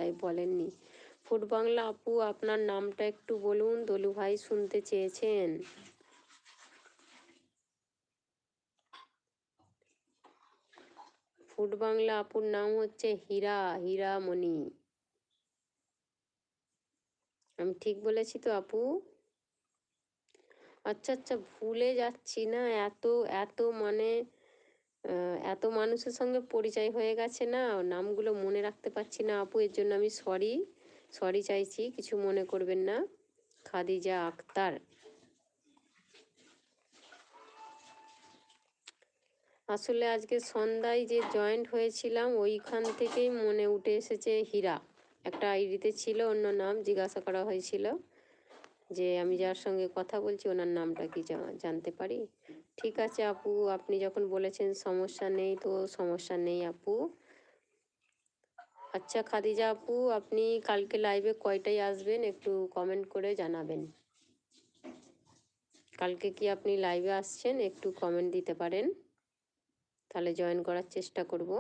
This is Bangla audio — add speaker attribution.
Speaker 1: তাই বলেননি। ফুড বাংলা আপু আপনার নামটা একটু বলুন, দলু ভাই শুনতে চেয়েছেন। ফুড বাংলা আপুর নাম হচ্ছে হীরামণি। আমি ঠিক বলেছি তো আপু? আচ্ছা আচ্ছা, ভুলে যাচ্ছি না, এত এত মানে এত মানুষের সঙ্গে পরিচয় হয়ে গেছে না, নামগুলো মনে রাখতে পারছি না আপু, এর জন্য আমি সরি চাইছি, কিছু মনে করবেন না। খাদিজা আক্তার। আসলে আজকে সন্ধ্যায় যে জয়েন্ট হয়েছিলাম ওইখান থেকেই মনে উঠে এসেছে হীরা। একটা আইডিতে ছিল অন্য নাম, জিজ্ঞাসা করা হয়েছিল যে আমি যার সঙ্গে কথা বলছি ওনার নামটা কি জানতে পারি। ঠিক আছে আপু, আপনি যখন বলেছেন সমস্যা নেই তো সমস্যা নেই আপু। আচ্ছা খাদিজা আপু, আপনি কালকে লাইভে কয়টায় আসবেন একটু কমেন্ট করে জানাবেন। কালকে কি আপনি লাইভে আসছেন একটু কমেন্ট দিতে পারেন, তাহলে জয়েন করার চেষ্টা করব।